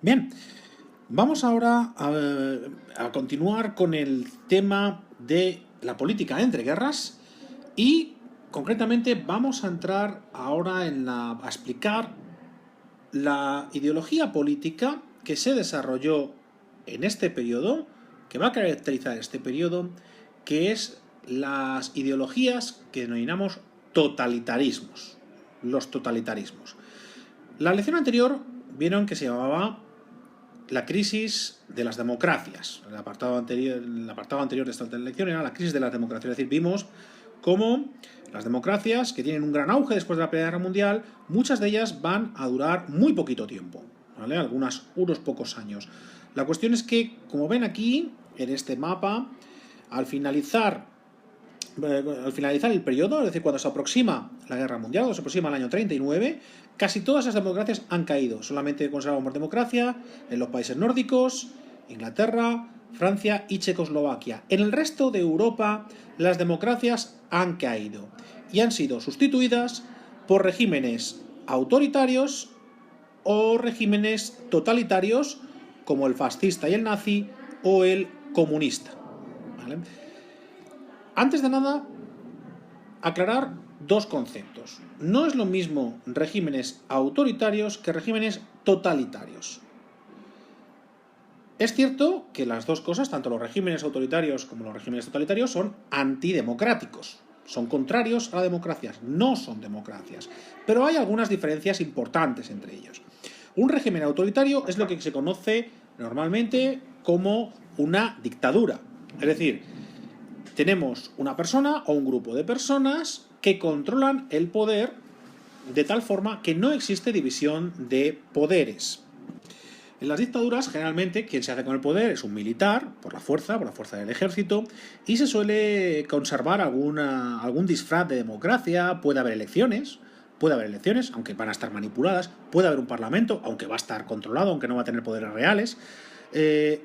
Bien, vamos ahora a continuar con el tema de la política entre guerras y concretamente vamos a entrar ahora a explicar la ideología política que se desarrolló en este periodo, que va a caracterizar este periodo, que es las ideologías que denominamos totalitarismos, los totalitarismos. La lección anterior vieron que se llamaba la crisis de las democracias. El apartado anterior de esta lección era la crisis de las democracias. Es decir, vimos cómo las democracias, que tienen un gran auge después de la Primera Guerra Mundial, muchas de ellas van a durar muy poquito tiempo, ¿vale? Unos pocos años. La cuestión es que, como ven aquí, en este mapa, al finalizar el periodo, es decir, cuando se aproxima la Guerra Mundial, cuando se aproxima el año 39, casi todas las democracias han caído. Solamente conservamos democracia en los países nórdicos, Inglaterra, Francia y Checoslovaquia. En el resto de Europa, las democracias han caído y han sido sustituidas por regímenes autoritarios o regímenes totalitarios como el fascista y el nazi o el comunista, ¿vale? Antes de nada, aclarar dos conceptos. No es lo mismo regímenes autoritarios que regímenes totalitarios. Es cierto que las dos cosas, tanto los regímenes autoritarios como los regímenes totalitarios, son antidemocráticos. Son contrarios a la democracia, no son democracias. Pero hay algunas diferencias importantes entre ellos. Un régimen autoritario es lo que se conoce normalmente como una dictadura. Es decir, tenemos una persona o un grupo de personas que controlan el poder de tal forma que no existe división de poderes. En las dictaduras, generalmente, quien se hace con el poder es un militar, por la fuerza del ejército, y se suele conservar algún disfraz de democracia. Puede haber elecciones, aunque van a estar manipuladas, puede haber un parlamento, aunque va a estar controlado, aunque no va a tener poderes reales,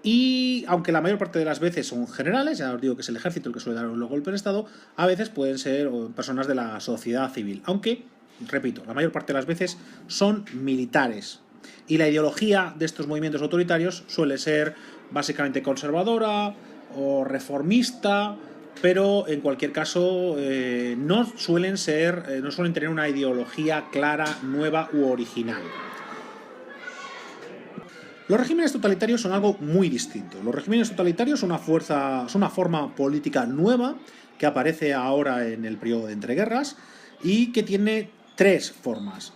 y aunque la mayor parte de las veces son generales, ya os digo que es el ejército el que suele dar los golpes de Estado, a veces pueden ser personas de la sociedad civil, aunque, repito, la mayor parte de las veces son militares. Y la ideología de estos movimientos autoritarios suele ser básicamente conservadora o reformista, pero en cualquier caso no suelen tener una ideología clara, nueva u original. Los regímenes totalitarios son algo muy distinto. Los regímenes totalitarios son una forma política nueva que aparece ahora en el periodo de entreguerras y que tiene tres formas.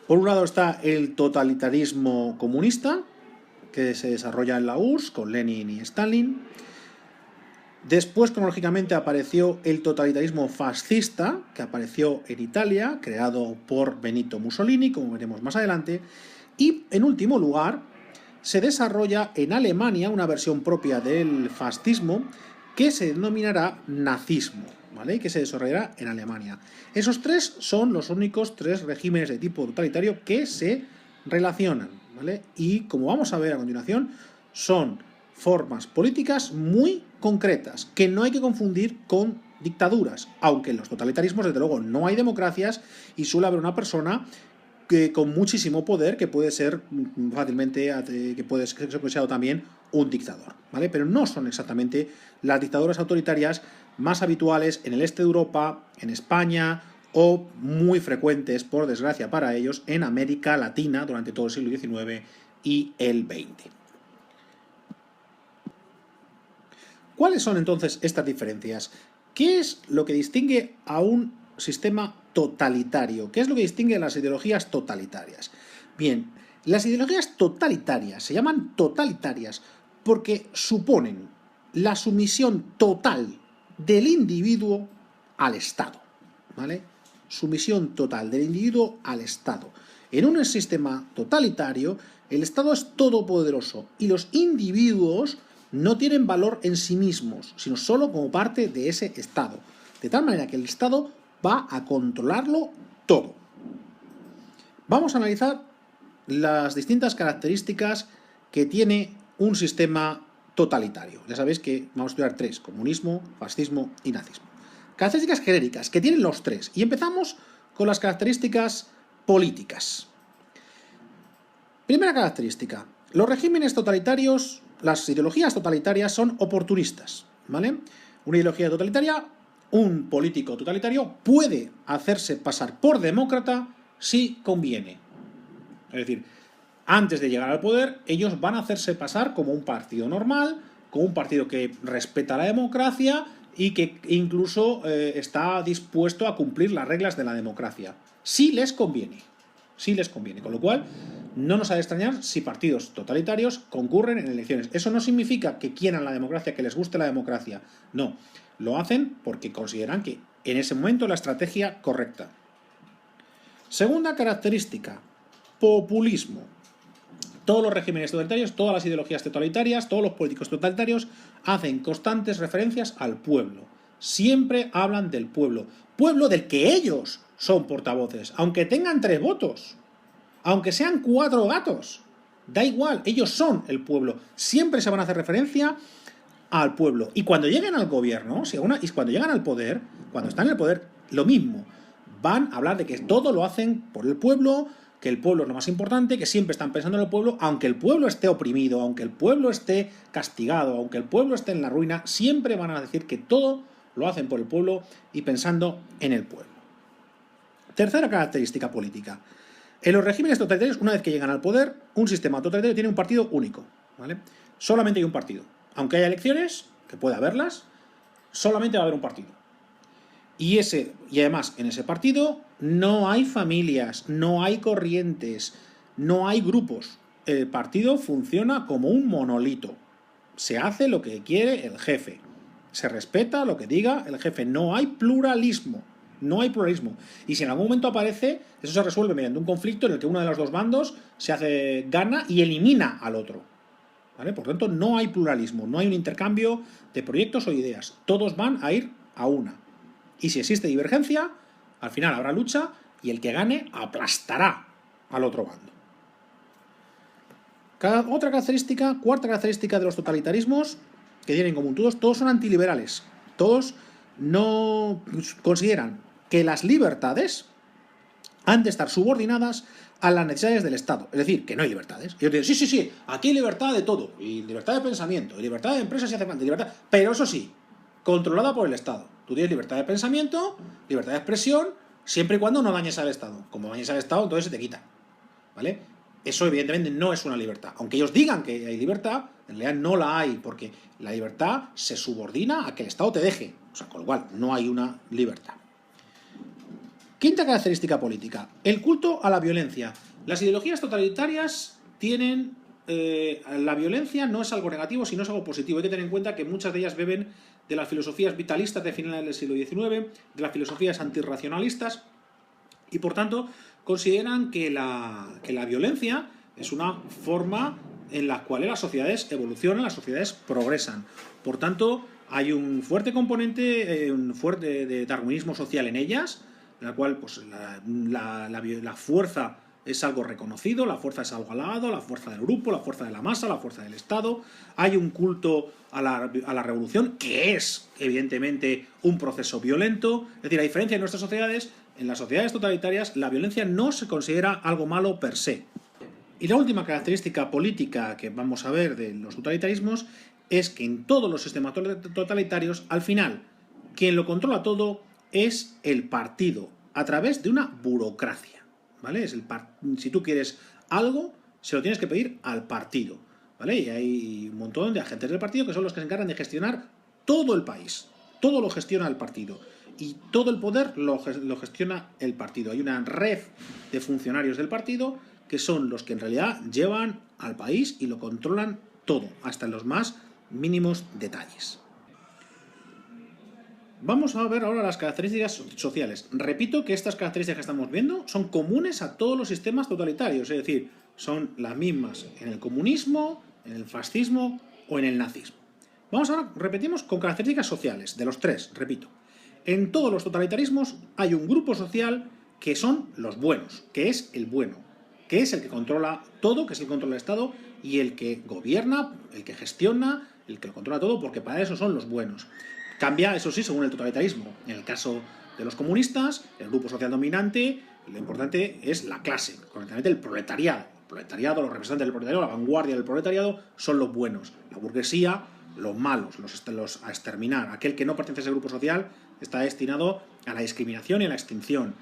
Por un lado está el totalitarismo comunista, que se desarrolla en la URSS con Lenin y Stalin. Después, cronológicamente, apareció el totalitarismo fascista, que apareció en Italia, creado por Benito Mussolini, como veremos más adelante. Y, en último lugar, se desarrolla en Alemania una versión propia del fascismo que se denominará nazismo, ¿vale? Que se desarrollará en Alemania. Esos tres son los únicos tres regímenes de tipo totalitario que se relacionan, ¿vale? Y como vamos a ver a continuación, son formas políticas muy concretas, que no hay que confundir con dictaduras, aunque en los totalitarismos, desde luego, no hay democracias y suele haber una persona con muchísimo poder que puede ser fácilmente, que puede ser considerado también un dictador, ¿vale? Pero no son exactamente las dictaduras autoritarias más habituales en el este de Europa, en España o muy frecuentes, por desgracia para ellos, en América Latina durante todo el siglo XIX y el XX. ¿Cuáles son entonces estas diferencias? ¿Qué es lo que distingue a un sistema totalitario? ¿Qué es lo que distingue a las ideologías totalitarias? Bien, las ideologías totalitarias se llaman totalitarias porque suponen la sumisión total del individuo al Estado, ¿vale? Sumisión total del individuo al Estado. En un sistema totalitario, el Estado es todopoderoso y los individuos no tienen valor en sí mismos, sino solo como parte de ese Estado. De tal manera que el Estado va a controlarlo todo. Vamos a analizar las distintas características que tiene un sistema totalitario. Ya sabéis que vamos a estudiar tres: comunismo, fascismo y nazismo. Características genéricas que tienen los tres. Y empezamos con las características políticas. Primera característica: Los regímenes totalitarios, las ideologías totalitarias son oportunistas, ¿vale? Una ideología totalitaria, un político totalitario puede hacerse pasar por demócrata si conviene. Es decir, antes de llegar al poder, ellos van a hacerse pasar como un partido normal, como un partido que respeta la democracia y que incluso está dispuesto a cumplir las reglas de la democracia. Si les conviene. Si les conviene. Con lo cual, no nos ha de extrañar si partidos totalitarios concurren en elecciones. Eso no significa que quieran la democracia, que les guste la democracia. No. Lo hacen porque consideran que en ese momento es la estrategia correcta. Segunda característica. Populismo. Todos los regímenes totalitarios, todas las ideologías totalitarias, todos los políticos totalitarios hacen constantes referencias al pueblo. Siempre hablan del pueblo. Pueblo del que ellos son portavoces. Aunque tengan 3 votos. Aunque sean 4 gatos. Da igual, ellos son el pueblo. Siempre se van a hacer referencia al pueblo. Y cuando lleguen al gobierno, y cuando llegan al poder, cuando están en el poder, lo mismo. Van a hablar de que todo lo hacen por el pueblo, que el pueblo es lo más importante, que siempre están pensando en el pueblo, aunque el pueblo esté oprimido, aunque el pueblo esté castigado, aunque el pueblo esté en la ruina, siempre van a decir que todo lo hacen por el pueblo y pensando en el pueblo. Tercera característica política. En los regímenes totalitarios, una vez que llegan al poder, un sistema totalitario tiene un partido único, ¿vale? Solamente hay un partido. Aunque haya elecciones, que puede haberlas, solamente va a haber un partido. Y además, en ese partido no hay familias, no hay corrientes, no hay grupos. El partido funciona como un monolito. Se hace lo que quiere el jefe. Se respeta lo que diga el jefe. No hay pluralismo. No hay pluralismo. Y si en algún momento aparece, eso se resuelve mediante un conflicto en el que uno de los dos bandos gana y elimina al otro. ¿Vale? Por lo tanto, no hay pluralismo, no hay un intercambio de proyectos o ideas. Todos van a ir a una. Y si existe divergencia, al final habrá lucha y el que gane aplastará al otro bando. Otra característica, cuarta característica de los totalitarismos que tienen en común todos son antiliberales. Todos no consideran que las libertades han de estar subordinadas a las necesidades del Estado. Es decir, que no hay libertades. Yo te digo, sí, aquí hay libertad de todo. Y libertad de pensamiento, y libertad de empresas si hace falta, libertad. Pero eso sí, controlada por el Estado. Tú tienes libertad de pensamiento, libertad de expresión, siempre y cuando no dañes al Estado. Como dañes al Estado, entonces se te quita. ¿Vale? Eso evidentemente no es una libertad. Aunque ellos digan que hay libertad, en realidad no la hay, porque la libertad se subordina a que el Estado te deje. O sea, con lo cual no hay una libertad. Quinta característica política, el culto a la violencia. Las ideologías totalitarias tienen... la violencia no es algo negativo, sino es algo positivo. Hay que tener en cuenta que muchas de ellas beben de las filosofías vitalistas de finales del siglo XIX, de las filosofías antirracionalistas, y por tanto consideran que la violencia es una forma en la cual las sociedades evolucionan, las sociedades progresan. Por tanto, hay un fuerte componente, un fuerte de darwinismo social en ellas, en la cual pues, la fuerza es algo reconocido, la fuerza es algo alabado, la fuerza del grupo, la fuerza de la masa, la fuerza del Estado. Hay un culto a la revolución, que es, evidentemente, un proceso violento. Es decir, a diferencia de nuestras sociedades, en las sociedades totalitarias la violencia no se considera algo malo per se. Y la última característica política que vamos a ver de los totalitarismos es que en todos los sistemas totalitarios, al final, quien lo controla todo es el partido, a través de una burocracia. ¿Vale? Si tú quieres algo, se lo tienes que pedir al partido, ¿vale? Y hay un montón de agentes del partido que son los que se encargan de gestionar todo el país. Todo lo gestiona el partido. Y todo el poder lo gestiona el partido. Hay una red de funcionarios del partido que son los que en realidad llevan al país y lo controlan todo, hasta en los más mínimos detalles. Vamos a ver ahora las características sociales. Repito que estas características que estamos viendo son comunes a todos los sistemas totalitarios, es decir, son las mismas en el comunismo, en el fascismo o en el nazismo. Vamos ahora, repetimos, con características sociales, de los tres, repito. En todos los totalitarismos hay un grupo social que son los buenos, que es el bueno, que es el que controla todo, que es el que controla el Estado y el que gobierna, el que gestiona, el que lo controla todo, porque para eso son los buenos. Cambia, eso sí, según el totalitarismo. En el caso de los comunistas, el grupo social dominante, lo importante es la clase, concretamente el proletariado. proletariado, los representantes del proletariado, la vanguardia del proletariado, son los buenos. La burguesía, los malos, los a exterminar. Aquel que no pertenece a ese grupo social está destinado a la discriminación y a la extinción.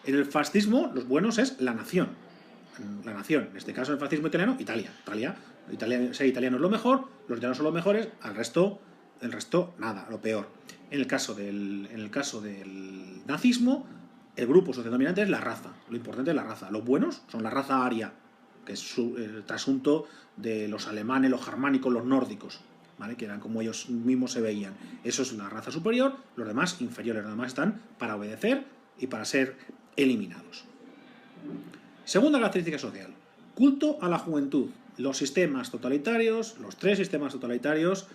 En el fascismo, los buenos es la nación. La nación, en este caso el fascismo italiano, Italia. Ser italiano es lo mejor, los italianos son los mejores, el resto nada, lo peor. En el caso del nazismo, el grupo social dominante es la raza. Lo importante es la raza. Los buenos son la raza aria, que es el trasunto de los alemanes, los germánicos, los nórdicos, ¿vale? Que eran como ellos mismos se veían. Eso es la raza superior, los demás inferiores. Los demás están para obedecer y para ser eliminados. Segunda característica social: culto a la juventud. Los sistemas totalitarios, los tres sistemas totalitarios,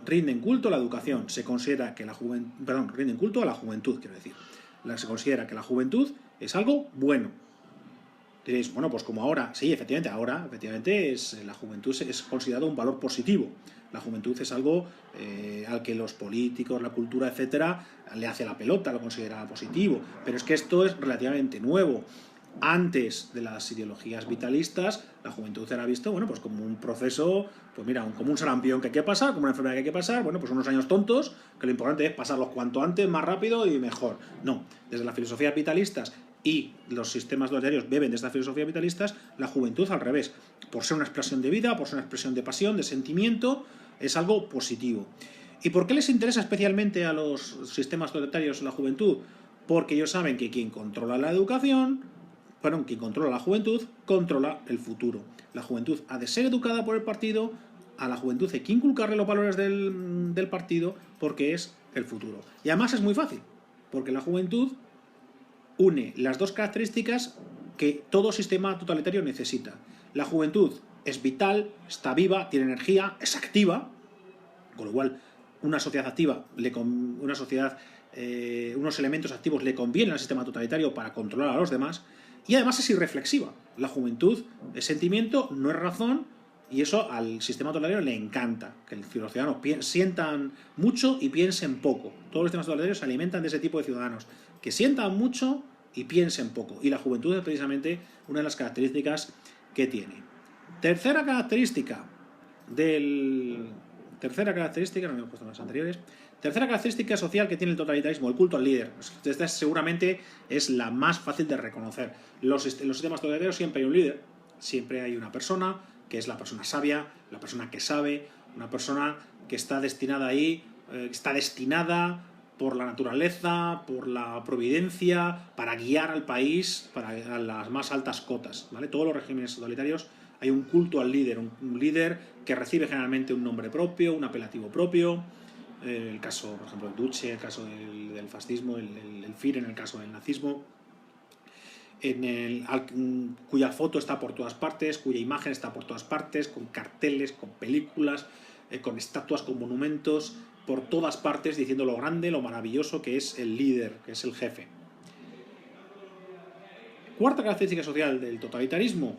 rinden culto a la educación. Se considera que rinden culto a la juventud, quiero decir. Se considera que la juventud es algo bueno. Diréis, bueno, pues como ahora, sí, efectivamente, la juventud es considerado un valor positivo. La juventud es algo al que los políticos, la cultura, etcétera, le hace la pelota, lo considera positivo. Pero es que esto es relativamente nuevo. Antes de las ideologías vitalistas, la juventud era visto, bueno, pues como un proceso, pues mira, como un sarampión que hay que pasar, como una enfermedad que hay que pasar, bueno, pues unos años tontos, que lo importante es pasarlos cuanto antes, más rápido y mejor. No, desde las filosofías vitalistas y los sistemas totalitarios beben de estas filosofías vitalistas, la juventud al revés. Por ser una expresión de vida, por ser una expresión de pasión, de sentimiento, es algo positivo. ¿Y por qué les interesa especialmente a los sistemas totalitarios la juventud? Porque ellos saben que quien controla la educación, quien controla la juventud, controla el futuro. La juventud ha de ser educada por el partido, a la juventud hay que inculcarle los valores del partido, porque es el futuro. Y además es muy fácil, porque la juventud une las dos características que todo sistema totalitario necesita. La juventud es vital, está viva, tiene energía, es activa, con lo cual una sociedad activa, unos elementos activos le convienen al sistema totalitario para controlar a los demás. Y además es irreflexiva. La juventud es sentimiento, no es razón, y eso al sistema totalitario le encanta, que los ciudadanos sientan mucho y piensen poco. Todos los sistemas totalitarios se alimentan de ese tipo de ciudadanos, que sientan mucho y piensen poco. Y la juventud es precisamente una de las características que tiene. Tercera característica, no me he puesto en las anteriores. Tercera característica social que tiene el totalitarismo, el culto al líder. Esta seguramente es la más fácil de reconocer. Los sistemas totalitarios siempre hay un líder, siempre hay una persona, que es la persona sabia, la persona que sabe, una persona que está destinada ahí, está destinada por la naturaleza, por la providencia, para guiar al país a las más altas cotas, ¿vale? Todos los regímenes totalitarios hay un culto al líder, un líder que recibe generalmente un nombre propio, un apelativo propio. El caso, por ejemplo, del Duce, el caso del fascismo, el Führer, en el caso del nazismo, cuya foto está por todas partes, cuya imagen está por todas partes, con carteles, con películas, con estatuas, con monumentos, por todas partes, diciendo lo grande, lo maravilloso que es el líder, que es el jefe. Cuarta característica social del totalitarismo,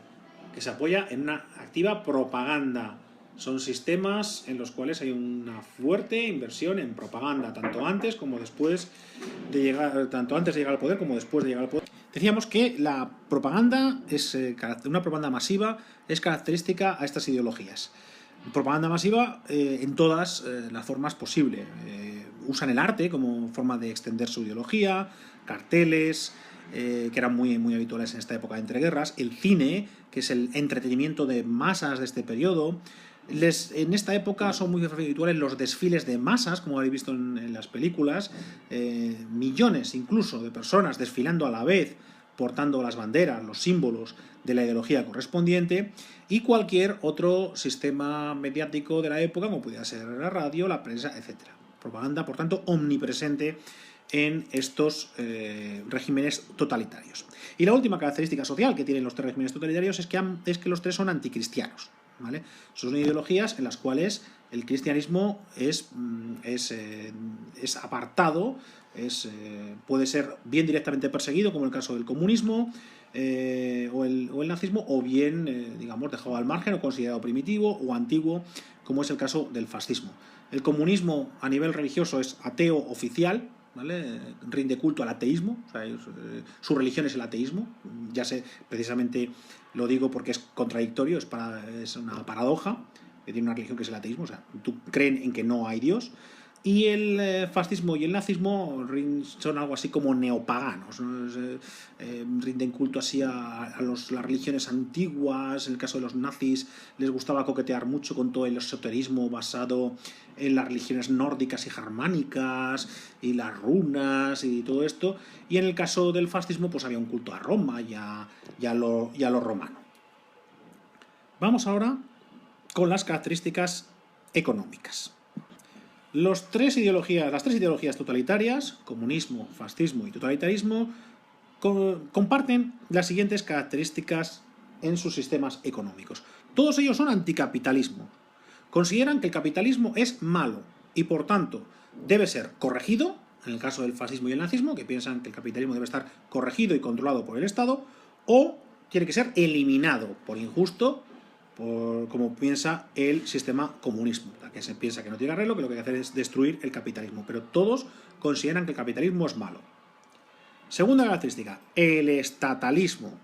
que se apoya en una activa propaganda. Son sistemas en los cuales hay una fuerte inversión en propaganda, tanto antes de llegar al poder como después de llegar al poder. Decíamos que la propaganda una propaganda masiva es característica a estas ideologías. Propaganda masiva en todas las formas posibles. Usan el arte como forma de extender su ideología, carteles, que eran muy, muy habituales en esta época de entreguerras, el cine, que es el entretenimiento de masas de este periodo. En esta época son muy habituales los desfiles de masas, como habéis visto en las películas, millones incluso de personas desfilando a la vez, portando las banderas, los símbolos de la ideología correspondiente, y cualquier otro sistema mediático de la época, como podía ser la radio, la prensa, etc. Propaganda, por tanto, omnipresente en estos regímenes totalitarios. Y la última característica social que tienen los tres regímenes totalitarios es que los tres son anticristianos, ¿vale? Son ideologías en las cuales el cristianismo es apartado, puede ser bien directamente perseguido, como en el caso del comunismo o el nazismo, o bien, dejado al margen o considerado primitivo o antiguo, como es el caso del fascismo. El comunismo a nivel religioso es ateo oficial, ¿vale? Rinde culto al ateísmo, o sea, su religión es el ateísmo, ya sé, precisamente lo digo porque es contradictorio, es una paradoja, que tiene una religión que es el ateísmo, o sea, tú creen en que no hay Dios, y el fascismo y el nazismo son algo así como neopaganos, ¿no? Rinden culto así a las religiones antiguas. En el caso de los nazis les gustaba coquetear mucho con todo el esoterismo basado en las religiones nórdicas y germánicas y las runas y todo esto, y en el caso del fascismo pues había un culto a Roma y a lo romano. Vamos ahora con las características económicas. Las tres ideologías totalitarias, comunismo, fascismo y totalitarismo, comparten las siguientes características en sus sistemas económicos. Todos ellos son anticapitalismo. Consideran que el capitalismo es malo y, por tanto, debe ser corregido, en el caso del fascismo y el nazismo, que piensan que el capitalismo debe estar corregido y controlado por el Estado, o tiene que ser eliminado por injusto, como piensa el sistema comunismo, que se piensa que no tiene arreglo, que lo que hay que hacer es destruir el capitalismo. Pero todos consideran que el capitalismo es malo. Segunda característica, el estatalismo.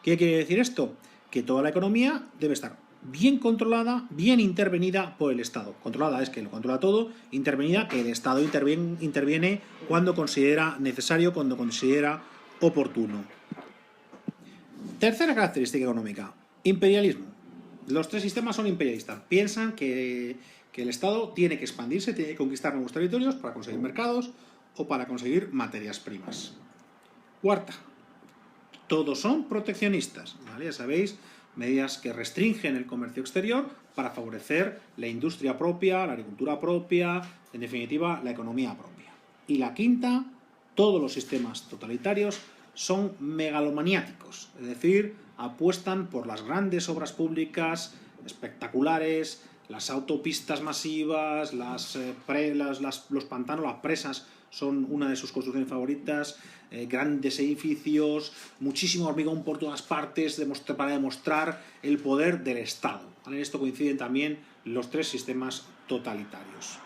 ¿Qué quiere decir esto? Que toda la economía debe estar bien controlada, bien intervenida por el Estado. Controlada es que lo controla todo, intervenida que el Estado interviene cuando considera necesario, cuando considera oportuno. Tercera característica económica, imperialismo. Los tres sistemas son imperialistas. Piensan que el Estado tiene que expandirse, tiene que conquistar nuevos territorios para conseguir mercados o para conseguir materias primas. Cuarta, todos son proteccionistas, ¿vale? Ya sabéis, medidas que restringen el comercio exterior para favorecer la industria propia, la agricultura propia, en definitiva, la economía propia. Y la quinta, todos los sistemas totalitarios son megalomaniáticos, es decir, apuestan por las grandes obras públicas espectaculares, las autopistas masivas, los pantanos, las presas son una de sus construcciones favoritas, grandes edificios, muchísimo hormigón por todas partes para demostrar el poder del Estado. En esto coinciden también los tres sistemas totalitarios.